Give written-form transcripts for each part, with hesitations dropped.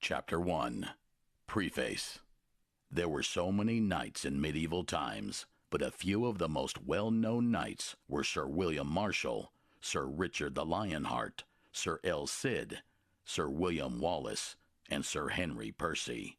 Chapter 1. Preface. There were so many knights in medieval times, but a few of the most well-known knights were Sir William Marshall, Sir Richard the Lionheart, Sir El Cid, Sir William Wallace, and Sir Henry Percy.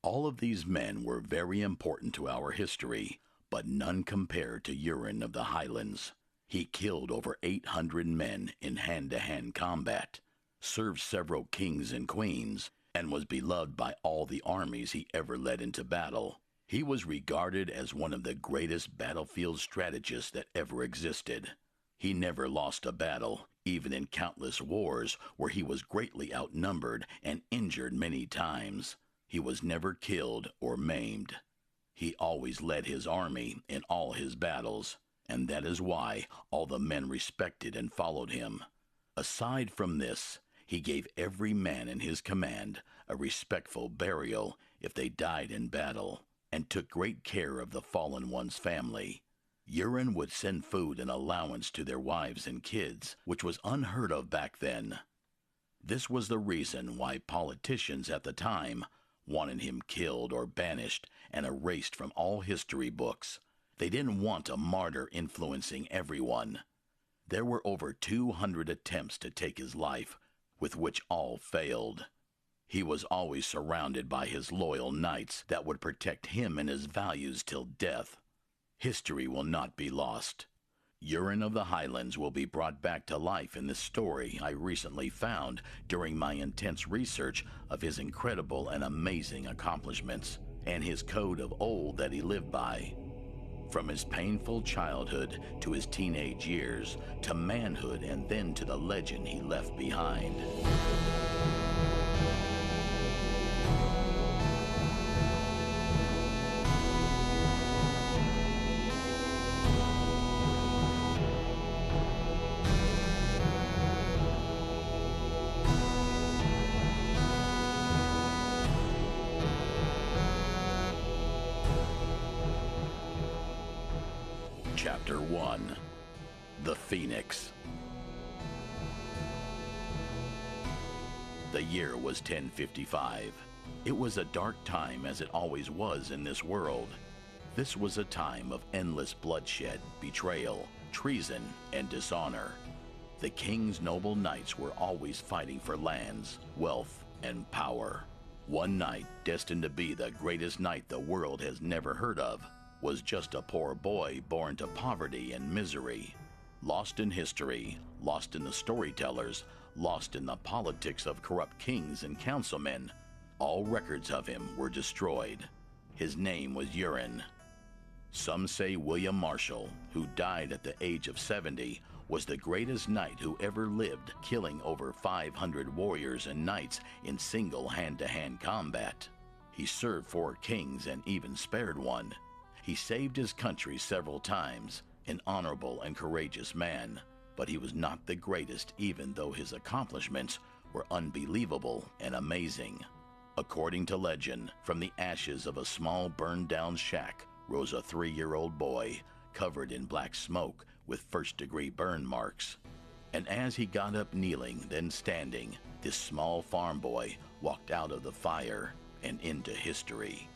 All of these men were very important to our history, but none compared to Urien of the Highlands. He killed over 800 men in hand-to-hand combat, served several kings and queens, and was beloved by all the armies he ever led into battle. He was regarded as one of the greatest battlefield strategists that ever existed. He never lost a battle, even in countless wars where he was greatly outnumbered and injured many times. He was never killed or maimed. He always led his army in all his battles, and that is why all the men respected and followed him. Aside from this, he gave every man in his command a respectful burial if they died in battle, and took great care of the fallen one's family. Urien would send food and allowance to their wives and kids, which was unheard of back then. This was the reason why politicians at the time wanted him killed or banished and erased from all history books. They didn't want a martyr influencing everyone. There were over 200 attempts to take his life, with which all failed. He was always surrounded by his loyal knights that would protect him and his values till death. History will not be lost. Urien of the Highlands will be brought back to life in this story I recently found during my intense research of his incredible and amazing accomplishments, and his code of old that he lived by. From his painful childhood to his teenage years, to manhood, and then to the legend he left behind. Chapter 1. The Phoenix. The year was 1055. It was a dark time, as it always was in this world. This was a time of endless bloodshed, betrayal, treason, and dishonor. The king's noble knights were always fighting for lands, wealth, and power. One knight, destined to be the greatest knight the world has never heard of, was just a poor boy born to poverty and misery. Lost in history, lost in the storytellers, lost in the politics of corrupt kings and councilmen. All records of him were destroyed. His name was Urien. Some say William Marshall, who died at the age of 70, was the greatest knight who ever lived, killing over 500 warriors and knights in single hand-to-hand combat. He served 4 kings and even spared one. He saved his country several times, an honorable and courageous man, but he was not the greatest, even though his accomplishments were unbelievable and amazing. According to legend, from the ashes of a small burned-down shack rose a 3-year-old boy, covered in black smoke with first-degree burn marks. And as he got up kneeling, then standing, this small farm boy walked out of the fire and into history.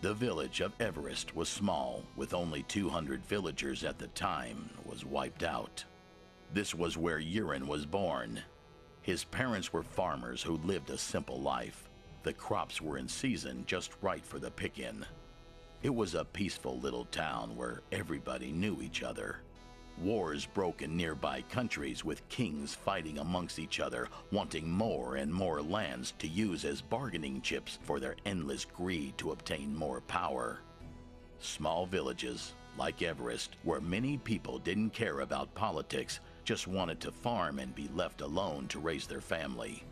The village of Everest was small, with only 200 villagers at the time, was wiped out. This was where Urien was born. His parents were farmers who lived a simple life. The crops were in season, just right for the pick-in. It was a peaceful little town where everybody knew each other. Wars broke in nearby countries, with kings fighting amongst each other, wanting more and more lands to use as bargaining chips for their endless greed to obtain more power. Small villages, like Everest, where many people didn't care about politics, just wanted to farm and be left alone to raise their family.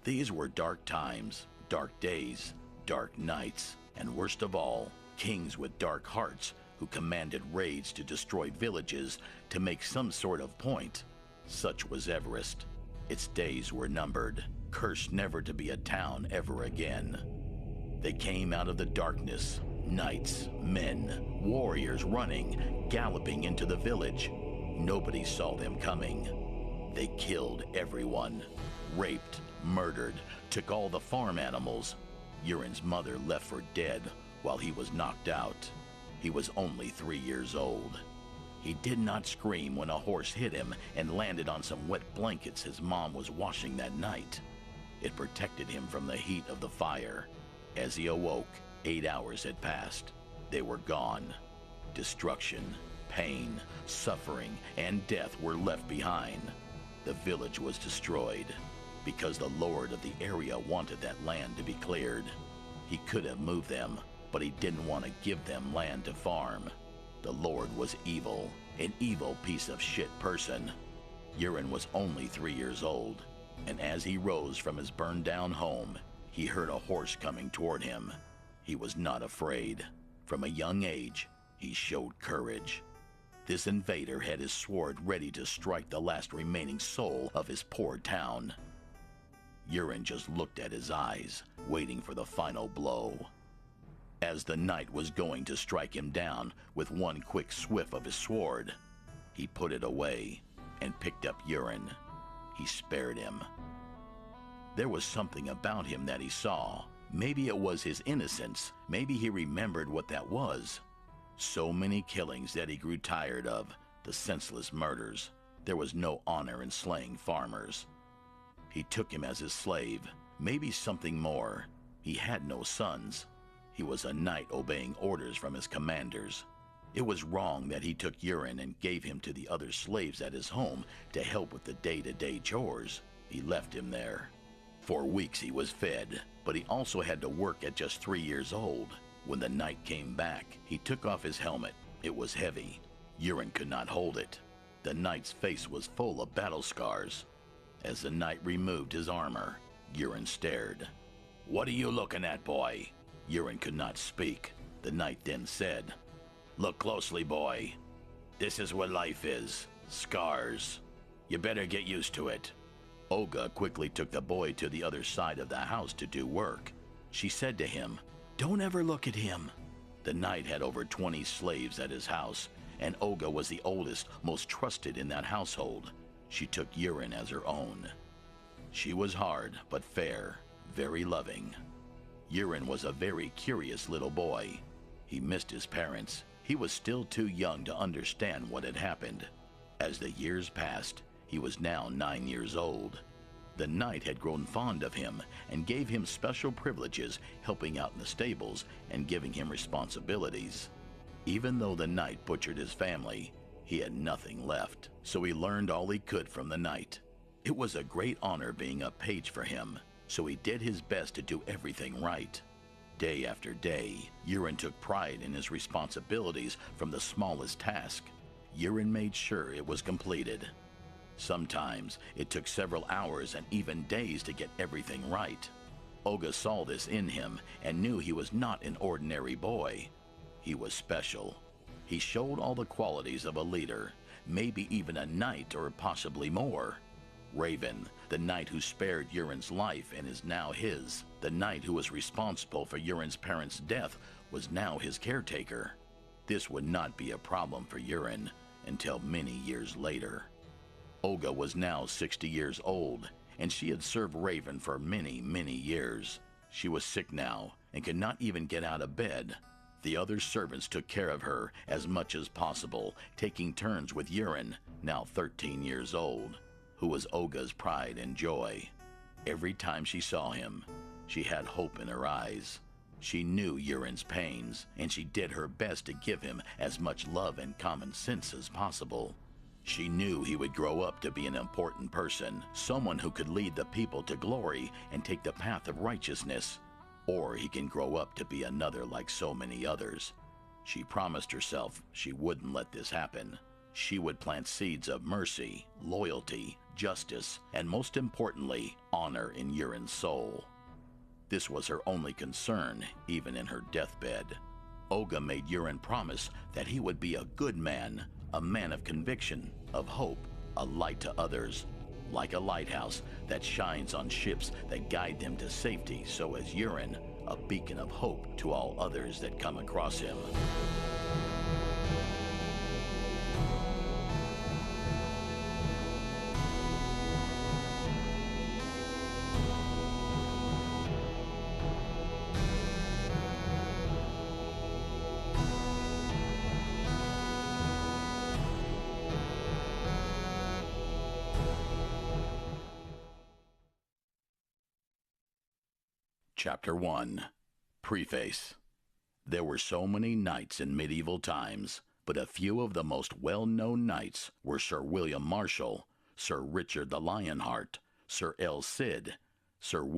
These were dark times, dark days, dark nights, and worst of all, kings with dark hearts who commanded raids to destroy villages to make some sort of point. Such was Everest. Its days were numbered, cursed never to be a town ever again. They came out of the darkness, knights, men, warriors running, galloping into the village. Nobody saw them coming. They killed everyone, raped, murdered, took all the farm animals. Urin's mother left for dead while he was knocked out. He was only 3 years old. He did not scream when a horse hit him and landed on some wet blankets his mom was washing that night. It protected him from the heat of the fire. As he awoke, 8 hours had passed. They were gone. Destruction, pain, suffering, and death were left behind. The village was destroyed because the lord of the area wanted that land to be cleared. He could have moved them, but he didn't want to give them land to farm. The lord was evil, an evil piece of shit person. Urin was only 3 years old, and as he rose from his burned down home, he heard a horse coming toward him. He was not afraid. From a young age, he showed courage. This invader had his sword ready to strike the last remaining soul of his poor town. Urin just looked at his eyes, waiting for the final blow. As the knight was going to strike him down with one quick swift of his sword, he put it away and picked up Urin. He spared him. There was something about him that he saw. Maybe it was his innocence. Maybe he remembered what that was. So many killings that he grew tired of, the senseless murders. There was no honor in slaying farmers. He took him as his slave, maybe something more. He had no sons. He was a knight obeying orders from his commanders. It was wrong that he took Urin and gave him to the other slaves at his home to help with the day-to-day chores. He left him there. For weeks he was fed, but he also had to work at just 3 years old. When the knight came back, he took off his helmet. It was heavy. Urin could not hold it. The knight's face was full of battle scars. As the knight removed his armor, Urin stared. "What are you looking at, boy?" Urin could not speak. The knight then said, "Look closely, boy. This is what life is. Scars. You better get used to it." Olga quickly took the boy to the other side of the house to do work. She said to him, "Don't ever look at him." The knight had over 20 slaves at his house, and Olga was the oldest, most trusted in that household. She took Urin as her own. She was hard but fair, very loving. Urin was a very curious little boy. He missed his parents. He was still too young to understand what had happened. As the years passed, he was now 9 years old. The knight had grown fond of him and gave him special privileges, helping out in the stables and giving him responsibilities. Even though the knight butchered his family, he had nothing left, so he learned all he could from the knight. It was a great honor being a page for him, so he did his best to do everything right. Day after day, Urin took pride in his responsibilities from the smallest task. Urin made sure it was completed. Sometimes it took several hours and even days to get everything right. Olga saw this in him and knew he was not an ordinary boy. He was special. He showed all the qualities of a leader, maybe even a knight or possibly more. Raven, the knight who spared Urin's life and is now his, the knight who was responsible for Urin's parents' death, was now his caretaker. This would not be a problem for Urin until many years later. Olga was now 60 years old, and she had served Raven for many, many years. She was sick now and could not even get out of bed. The other servants took care of her as much as possible, taking turns with Urin, now 13 years old, who was Olga's pride and joy. Every time she saw him, she had hope in her eyes. She knew Urin's pains, and she did her best to give him as much love and common sense as possible. She knew he would grow up to be an important person, someone who could lead the people to glory and take the path of righteousness. Or he can grow up to be another like so many others. She promised herself she wouldn't let this happen. She would plant seeds of mercy, loyalty, justice, and most importantly, honor in Urin's soul. This was her only concern, even in her deathbed. Olga made Urin promise that he would be a good man, a man of conviction, of hope, a light to others, like a lighthouse that shines on ships that guide them to safety, so as Urin, a beacon of hope to all others that come across him. Chapter 1. Preface. There were so many knights in medieval times, but a few of the most well-known knights were Sir William Marshall, Sir Richard the Lionheart, Sir El Cid, Sir